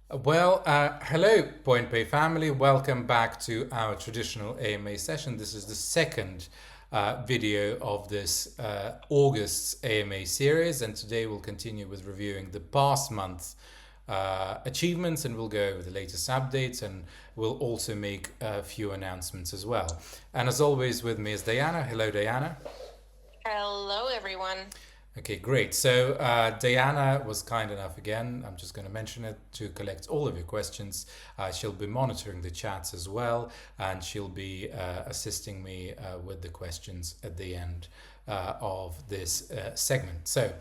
Hello, PointPay family. Welcome back to our traditional AMA session. This is the second video of this August's AMA series, and today we'll continue with reviewing the past month's achievements, and we'll go over the latest updates, and we'll also make a few announcements as well. And as always, with me is Diana. Hello, Diana. Hello, everyone. Okay, great. So Diana was kind enough again, I'm just going to mention it, to collect all of your questions. She'll be monitoring the chats as well, and she'll be assisting me with the questions at the end of this segment. So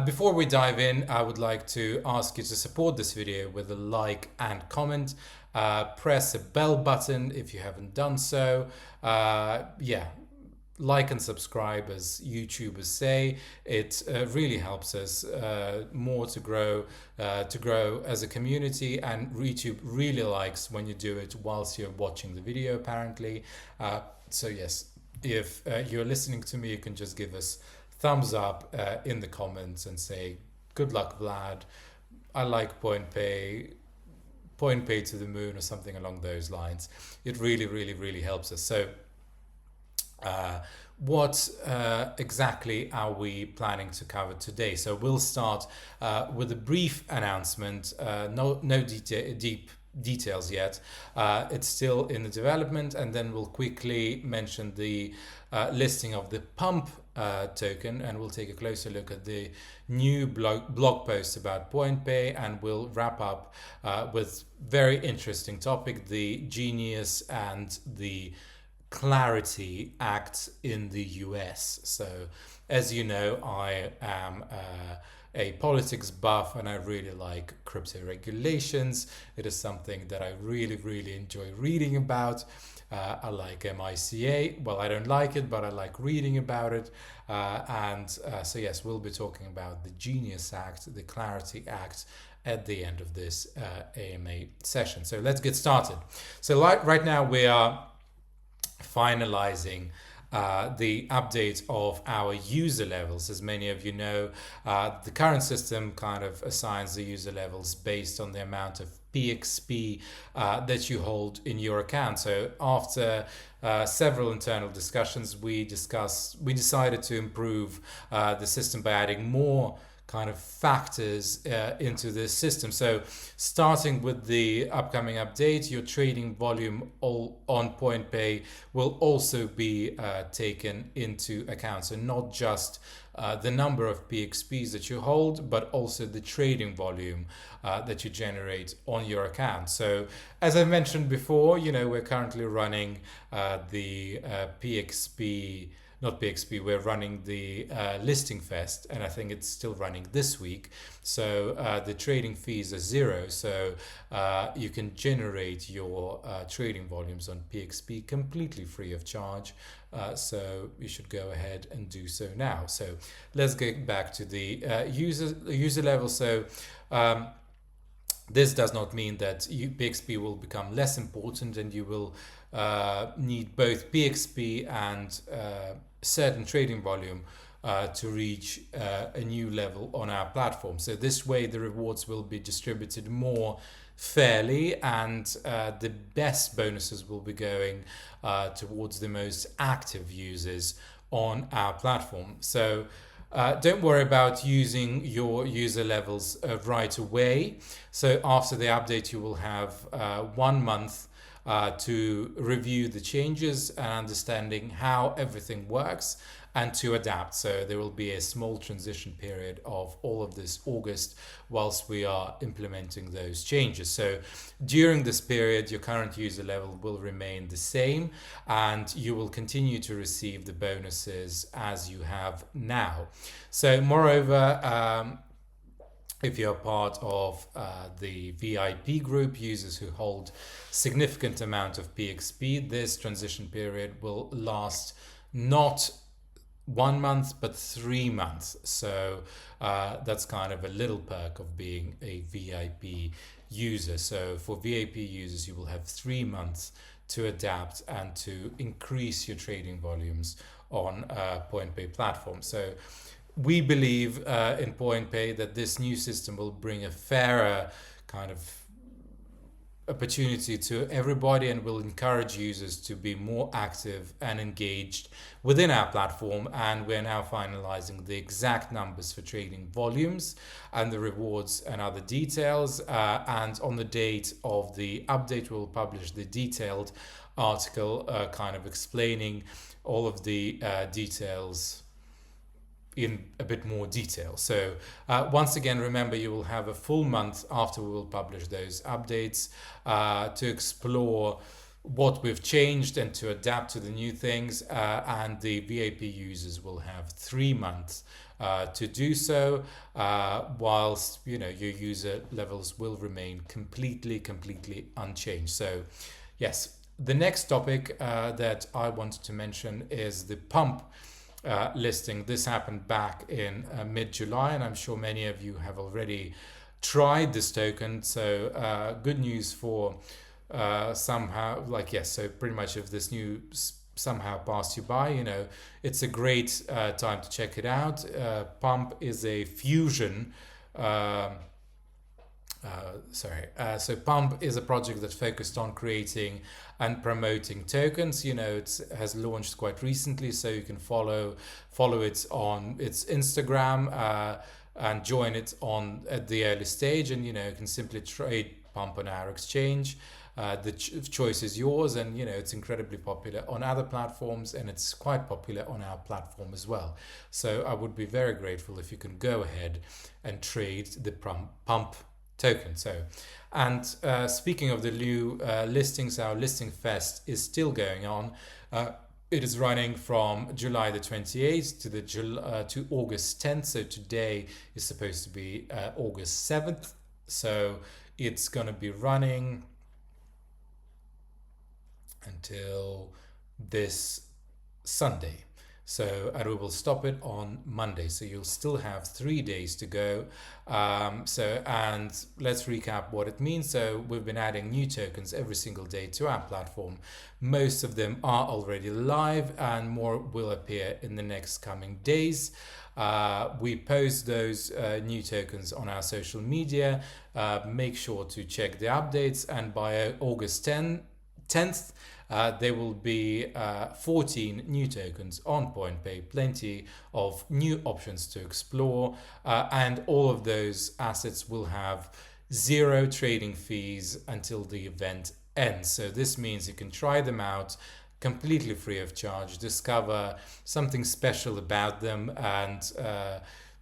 before we dive in, I would like to ask you to support this video with a like and comment. Press the bell button if you haven't done so. Yeah, like and subscribe, as YouTubers say. It really helps us more to grow as a community, and YouTube really likes when you do it whilst you're watching the video, apparently. So yes, if you're listening to me, you can just give us thumbs up in the comments and say good luck, Vlad. I like point pay to the moon, or something along those lines. It really helps us. So what exactly are we planning to cover today? So we'll start with a brief announcement. No deep details yet. It's still in the development, and then we'll quickly mention the listing of the pump token, and we'll take a closer look at the new blog post about PointPay, and we'll wrap up with very interesting topic: the Genius and the Clarity Act in the US. So, as you know, I am a politics buff, and I really like crypto regulations. It is something that I really enjoy reading about. I like MICA. Well, I don't like it, but I like reading about it. So, yes, we'll be talking about the Genius Act, the Clarity Act, at the end of this AMA session. So let's get started. So right now we are finalizing the update of our user levels. As many of you know, the current system kind of assigns the user levels based on the amount of PXP that you hold in your account. So after several internal discussions, we decided to improve the system by adding more kind of factors into this system. So starting with the upcoming update, your trading volume all on PointPay will also be taken into account. So not just the number of PXPs that you hold, but also the trading volume that you generate on your account. So as I mentioned before, we're currently running the PXP, not PXP, we're running the Listing Fest, and I think it's still running this week. So the trading fees are zero, so you can generate your trading volumes on PXP completely free of charge. So you should go ahead and do so now. So let's get back to the user level. So this does not mean that PXP will become less important, and you will need both PXP and certain trading volume to reach a new level on our platform. So this way the rewards will be distributed more fairly, and the best bonuses will be going towards the most active users on our platform. So don't worry about using your user levels right away. So after the update, you will have 1 month to review the changes and understanding how everything works, and to adapt. So there will be a small transition period of all of this August whilst we are implementing those changes. So during this period, your current user level will remain the same, and you will continue to receive the bonuses as you have now. So moreover, if you're part of the VIP group, users who hold significant amount of PXP, this transition period will last not 1 month but 3 months. So that's kind of a little perk of being a VIP user. So for VIP users, you will have 3 months to adapt and to increase your trading volumes on PointPay platform. So we believe in PointPay that this new system will bring a fairer kind of opportunity to everybody and will encourage users to be more active and engaged within our platform. And we're now finalizing the exact numbers for trading volumes and the rewards and other details. And on the date of the update, we'll publish the detailed article kind of explaining all of the details in a bit more detail. So once again, remember, you will have a full month after we will publish those updates to explore what we've changed and to adapt to the new things. And the VIP users will have 3 months to do so, whilst your user levels will remain completely unchanged. So yes, the next topic that I wanted to mention is the pump listing. This happened back in mid-July, and I'm sure many of you have already tried this token. So good news for somehow, like, yes, so pretty much if this news somehow passed you by, it's a great time to check it out. Pump is a fusion. So Pump is a project that focused on creating and promoting tokens. It has launched quite recently, so you can follow it on its Instagram and join it at the early stage, and you can simply trade Pump on our exchange. The choice is yours, and it's incredibly popular on other platforms, and it's quite popular on our platform as well. So I would be very grateful if you can go ahead and trade the Pump token. And speaking of the new listings, our listing fest is still going on. It is running from July the 28th to August 10th. So today is supposed to be August 7th. So it's going to be running until this Sunday. And we will stop it on Monday. So you'll still have 3 days to go. And let's recap what it means. So we've been adding new tokens every single day to our platform. Most of them are already live, and more will appear in the next coming days. We post those new tokens on our social media. Make sure to check the updates, and by August 10th, there will be 14 new tokens on PointPay, plenty of new options to explore, and all of those assets will have 0 trading fees until the event ends. So this means you can try them out completely free of charge, discover something special about them, and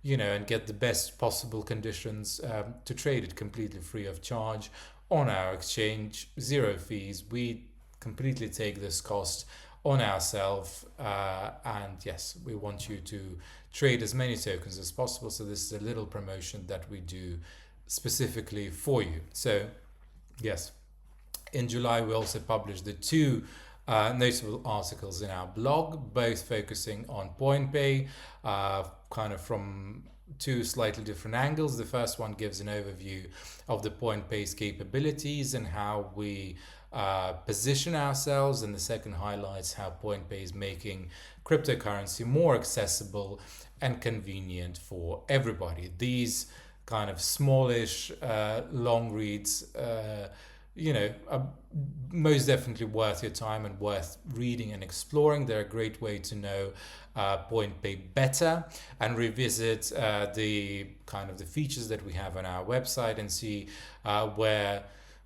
and get the best possible conditions to trade it completely free of charge on our exchange. 0 fees. We completely take this cost on ourselves, and yes, we want you to trade as many tokens as possible. So this is a little promotion that we do specifically for you. So yes, in July we also published the 2 notable articles in our blog, both focusing on PointPay, kind of from 2 slightly different angles. The first one gives an overview of the PointPay's capabilities and how we position ourselves, and the second highlights how PointPay is making cryptocurrency more accessible and convenient for everybody. These kind of smallish long reads are most definitely worth your time and worth reading and exploring. They're a great way to know PointPay better and revisit the kind of the features that we have on our website and see where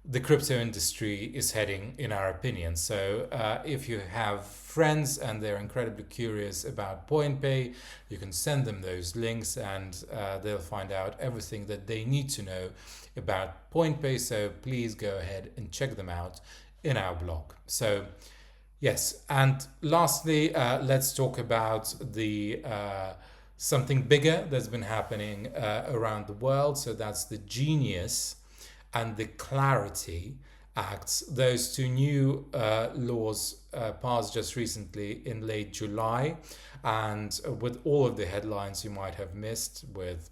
the crypto industry is heading, in our opinion. So if you have friends and they're incredibly curious about PointPay, you can send them those links, and they'll find out everything that they need to know about PointPay. So please go ahead and check them out in our blog. So yes, and lastly, let's talk about the something bigger that's been happening around the world. So that's the Genius and the Clarity Acts. Those 2 new laws passed just recently in late July, and with all of the headlines you might have missed, with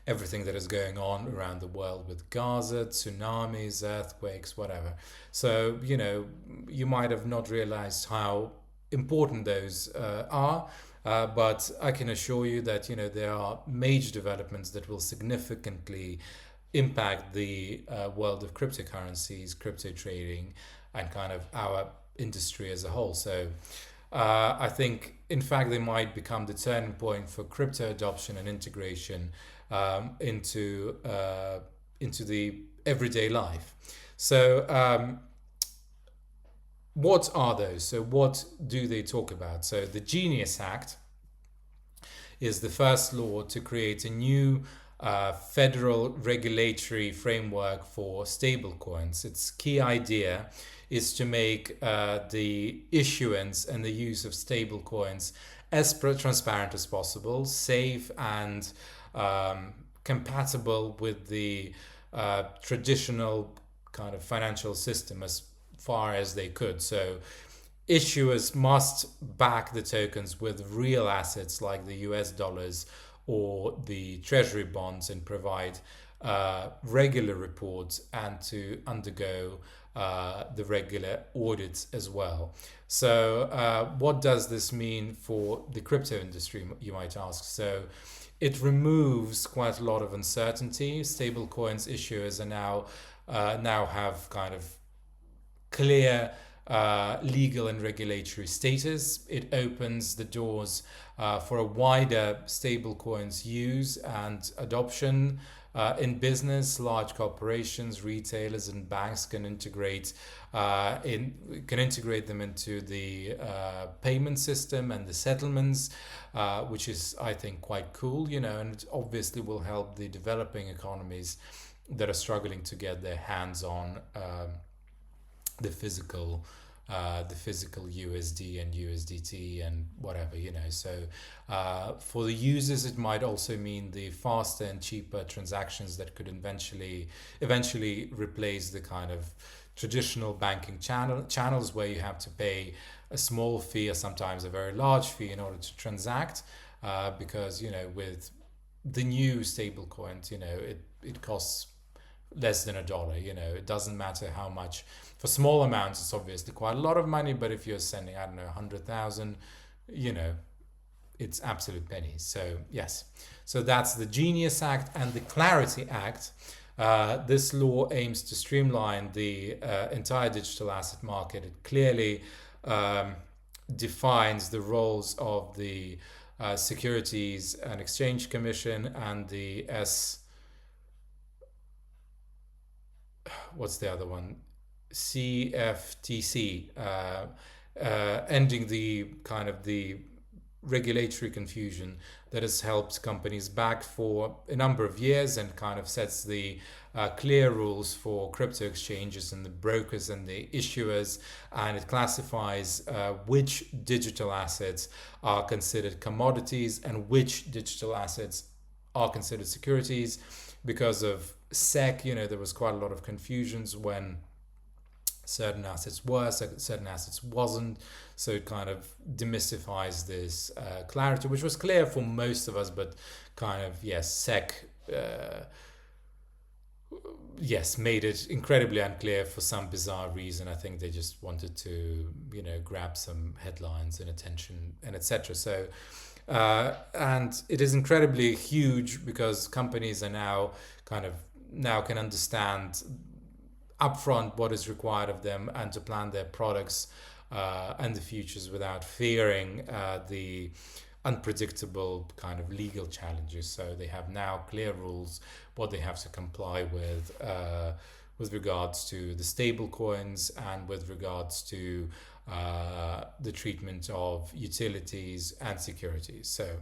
everything that is going on around the world with Gaza, tsunamis, earthquakes, whatever. So you might have not realized how important those are. But I can assure you that there are major developments that will significantly impact the world of cryptocurrencies, crypto trading, and kind of our industry as a whole. So I think, in fact, they might become the turning point for crypto adoption and integration into the everyday life. So, what are those? So, what do they talk about? So, the Genius Act is the first law to create a new federal regulatory framework for stablecoins. Its key idea is to make the issuance and the use of stablecoins as transparent as possible, safe, and compatible with the traditional kind of financial system as far as they could. So issuers must back the tokens with real assets like the US dollars or the treasury bonds and provide regular reports and to undergo the regular audits as well. So, what does this mean for the crypto industry, you might ask? So, it removes quite a lot of uncertainty. Stablecoins issuers are now have kind of clear legal and regulatory status. It opens the doors for a wider stablecoins use and adoption in business. Large corporations, retailers, and banks can integrate them into the payment system and the settlements, which is, I think, quite cool. And it obviously will help the developing economies that are struggling to get their hands on the physical USD and USDT and whatever. So for the users, it might also mean the faster and cheaper transactions that could eventually replace the kind of traditional banking channels where you have to pay a small fee or sometimes a very large fee in order to transact, because with the new stable coins, it costs less than $1. It doesn't matter how much. For small amounts, it's obviously quite a lot of money, but if you're sending, I don't know, 100,000, it's absolute pennies. So yes, so that's the Genius Act. And the Clarity Act. This law aims to streamline the entire digital asset market. It clearly defines the roles of the Securities and Exchange Commission and the what's the other one? CFTC, ending the kind of the regulatory confusion that has helped companies back for a number of years and kind of sets the clear rules for crypto exchanges and the brokers and the issuers, and it classifies which digital assets are considered commodities and which digital assets are considered securities. Because of SEC, there was quite a lot of confusions when certain assets were, certain assets wasn't. So it kind of demystifies this clarity, which was clear for most of us, but kind of, yes, SEC, made it incredibly unclear for some bizarre reason. I think they just wanted to, grab some headlines and attention and etc. So, and it is incredibly huge because companies are now can understand upfront what is required of them and to plan their products and the futures without fearing the unpredictable kind of legal challenges. So they have now clear rules what they have to comply with regards to the stable coins and with regards to the treatment of utilities and securities. So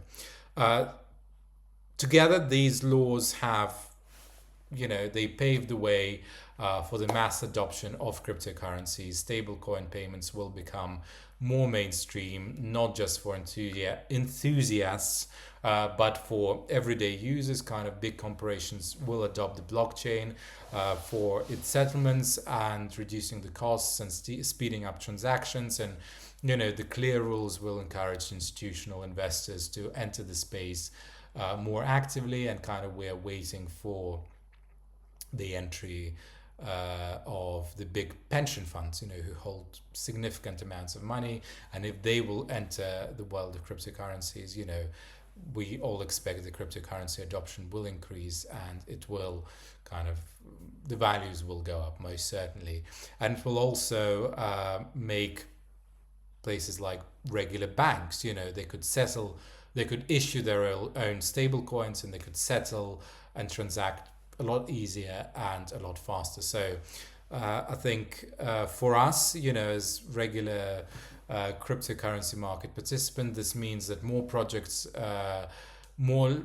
together these laws have, they pave the way for the mass adoption of cryptocurrencies. Stablecoin payments will become more mainstream, not just for enthusiasts, but for everyday users. Kind of big corporations will adopt the blockchain for its settlements and reducing the costs and speeding up transactions. And the clear rules will encourage institutional investors to enter the space more actively. And kind of we're waiting for the entry of the big pension funds, who hold significant amounts of money, and if they will enter the world of cryptocurrencies, we all expect the cryptocurrency adoption will increase, and it will kind of the values will go up most certainly, and it will also make places like regular banks, they could settle, they could issue their own stable coins, and they could settle and transact a lot easier and a lot faster. So I think for us, as regular cryptocurrency market participant, this means that more projects, more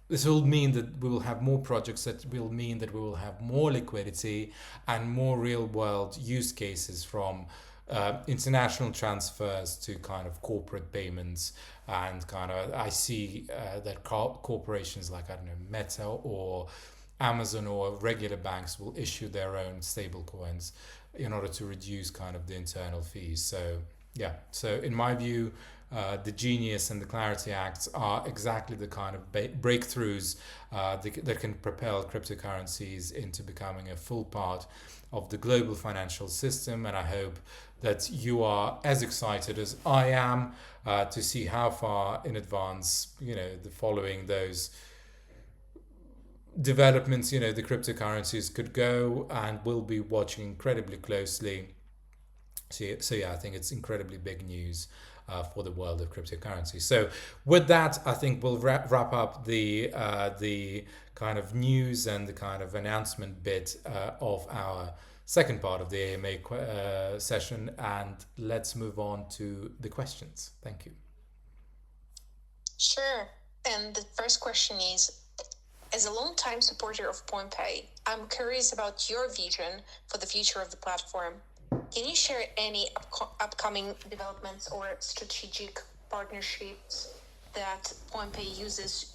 this will mean that we will have more projects, that will mean that we will have more liquidity and more real world use cases, from international transfers to kind of corporate payments. And kind of I see that corporations like, I don't know, Meta or Amazon or regular banks will issue their own stable coins in order to reduce kind of the internal fees. So yeah, so in my view, the Genius and the Clarity Acts are exactly the kind of breakthroughs that can propel cryptocurrencies into becoming a full part of the global financial system. And I hope that you are as excited as I am to see how far in advance, the following those developments, the cryptocurrencies could go, and we'll be watching incredibly closely. So yeah, I think it's incredibly big news for the world of cryptocurrency. So with that, I think we'll wrap up the kind of news and the kind of announcement bit of our second part of the AMA session, and let's move on to the questions. Thank you. Sure. And the first question is, as a long-time supporter of PointPay, I'm curious about your vision for the future of the platform. Can you share any upcoming developments or strategic partnerships that PointPay users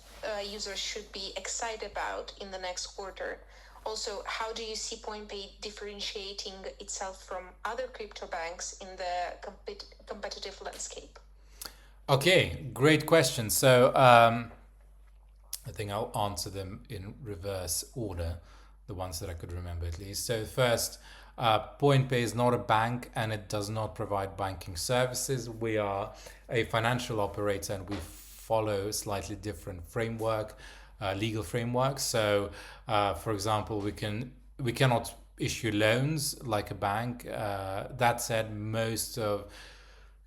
should be excited about in the next quarter? Also, how do you see PointPay differentiating itself from other crypto banks in the competitive landscape? Okay, great question. So I think I'll answer them in reverse order, the ones that I could remember at least. So first, PointPay is not a bank, and it does not provide banking services. We are a financial operator, and we follow a slightly different framework, legal framework. So, for example, we cannot issue loans like a bank. That said,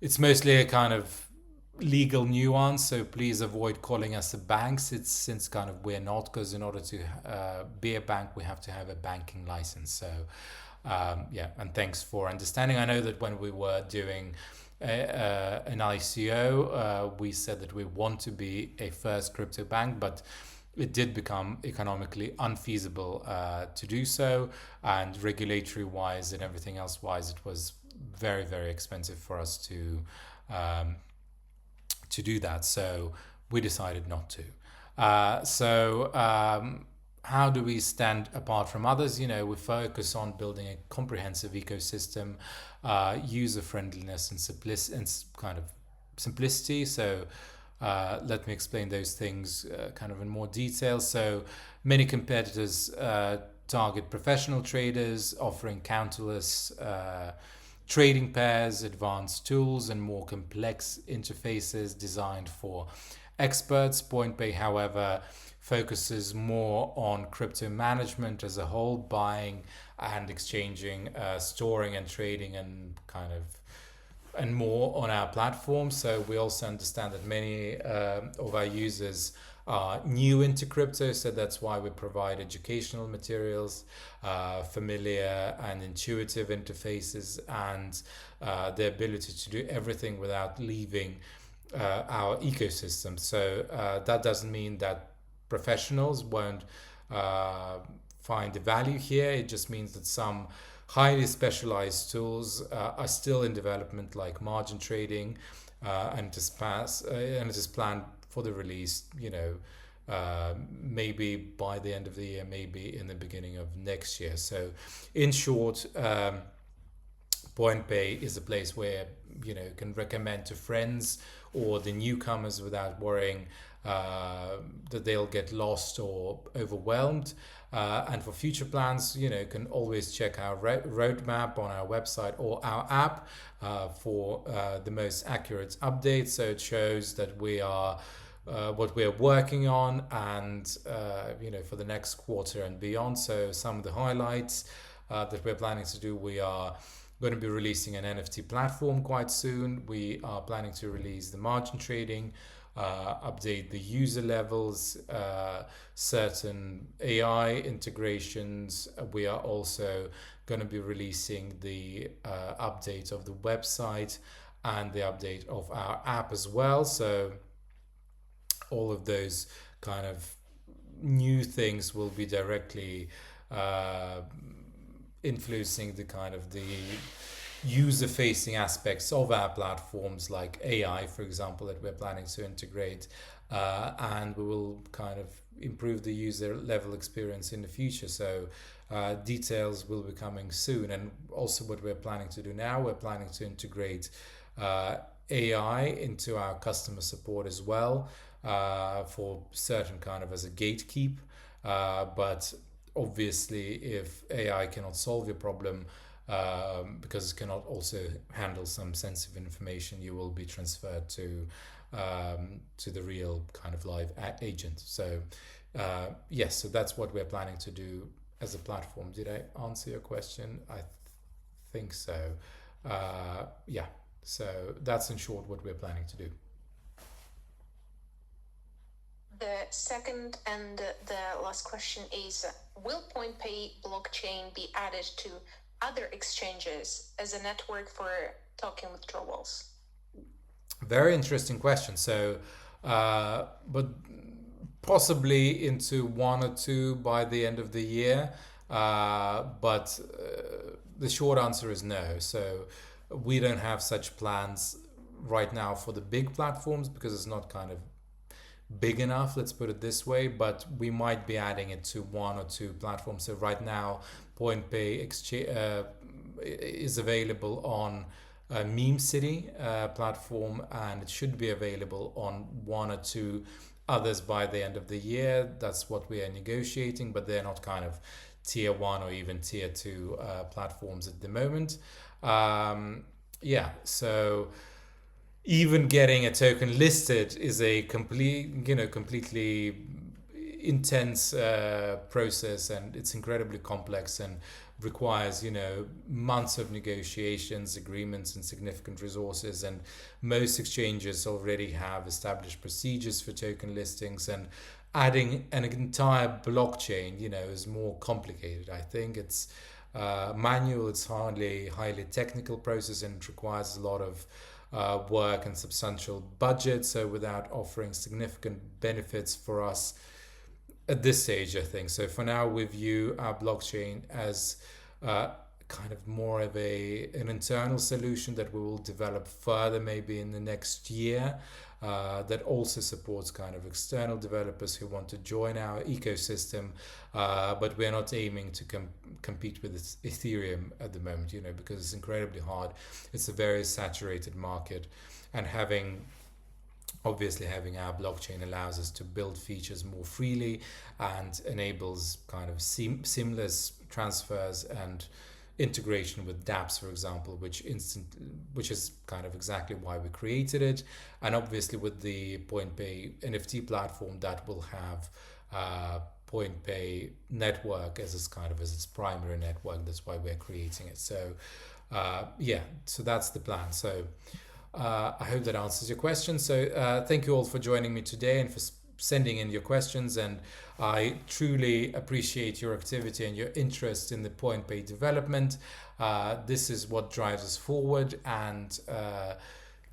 it's mostly a kind of legal nuance, so please avoid calling us a bank, since kind of we're not, because in order to be a bank, we have to have a banking license. So yeah, and thanks for understanding. I know that when we were doing an ICO, we said that we want to be a first crypto bank, but it did become economically unfeasible to do so, and regulatory wise and everything else wise, it was very, very expensive for us to do that. So we decided not to. How do we stand apart from others? We focus on building a comprehensive ecosystem, user friendliness, and kind of simplicity. So let me explain those things kind of in more detail. So many competitors target professional traders, offering countless trading pairs, advanced tools, and more complex interfaces designed for experts. PointPay, however, focuses more on crypto management as a whole, buying and exchanging, storing and trading, and more on our platform. So we also understand that many of our users are new into crypto, so that's why we provide educational materials, familiar and intuitive interfaces, and the ability to do everything without leaving our ecosystem. So that doesn't mean that professionals won't find the value here. It just means that some highly specialized tools are still in development, like margin trading, and it is planned for the release, maybe by the end of the year, maybe in the beginning of next year. So in short, PointPay is a place where you can recommend to friends or the newcomers without worrying that they'll get lost or overwhelmed. And for future plans, can always check our roadmap on our website or our app for the most accurate updates. So it shows that we are what we're working on, and for the next quarter and beyond. So some of the highlights that we're planning to do: we are going to be releasing an NFT platform quite soon. We are planning to release the margin trading, update the user levels, certain AI integrations. We are also going to be releasing the update of the website and the update of our app as well. So all of those kind of new things will be directly uh, influencing the kind of the user facing aspects of our platforms, like AI, for example, that we're planning to integrate. And we will kind of improve the user level experience in the future. So details will be coming soon. And also, what we're planning to do now, we're planning to integrate AI into our customer support as well, for certain kind of as a gatekeep. But obviously, if AI cannot solve your problem, because it cannot also handle some sensitive information, you will be transferred to the real kind of live agent. So yes, so that's what we're planning to do as a platform. Did I answer your question? I think so. Yeah, so that's in short what we're planning to do. The second and the last question is, will PointPay blockchain be added to other exchanges as a network for token withdrawals? Very interesting question. So, but possibly into one or two by the end of the year. But the short answer is no. So we don't have such plans right now for the big platforms, because it's not kind of big enough, let's put it this way. But we might be adding it to one or two platforms. So right now, PointPay is available on Meme City platform, and it should be available on one or two others by the end of the year. That's what we are negotiating, but they're not kind of tier one or even tier two platforms at the moment. Yeah, so even getting a token listed is a completely intense process, and it's incredibly complex and requires months of negotiations, agreements, and significant resources. And most exchanges already have established procedures for token listings, and adding an entire blockchain is more complicated. I think it's manual, it's hardly highly technical process, and it requires a lot of work and substantial budget. So without offering significant benefits for us at this stage, I think. So for now, we view our blockchain as kind of more of an internal solution that we will develop further, maybe in the next year, that also supports kind of external developers who want to join our ecosystem. But we're not aiming to compete with Ethereum at the moment, because it's incredibly hard. It's a very saturated market, and obviously having our blockchain allows us to build features more freely and enables kind of seamless transfers and integration with dApps, for example, which is kind of exactly why we created it. And obviously with the PointPay NFT platform, that will have PointPay network as its primary network. That's why we're creating it. So yeah, so that's the plan. So I hope that answers your question. So thank you all for joining me today and for sending in your questions. And I truly appreciate your activity and your interest in the PointPay development. This is what drives us forward and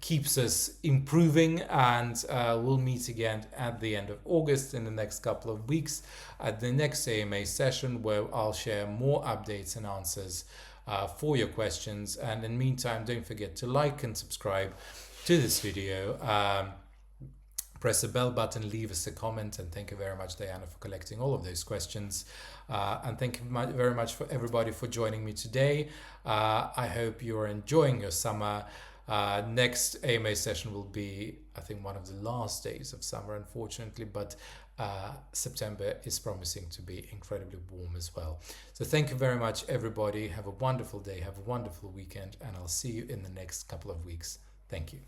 keeps us improving. And we'll meet again at the end of August, in the next couple of weeks, at the next AMA session, where I'll share more updates and answers for your questions. And in the meantime, don't forget to like and subscribe to this video. Press the bell button, leave us a comment, and thank you very much, Diana, for collecting all of those questions. And thank you very much for everybody for joining me today. I hope you are enjoying your summer. Next AMA session will be, I think, one of the last days of summer, unfortunately, but September is promising to be incredibly warm as well. So thank you very much, everybody. Have a wonderful day, have a wonderful weekend, and I'll see you in the next couple of weeks. Thank you.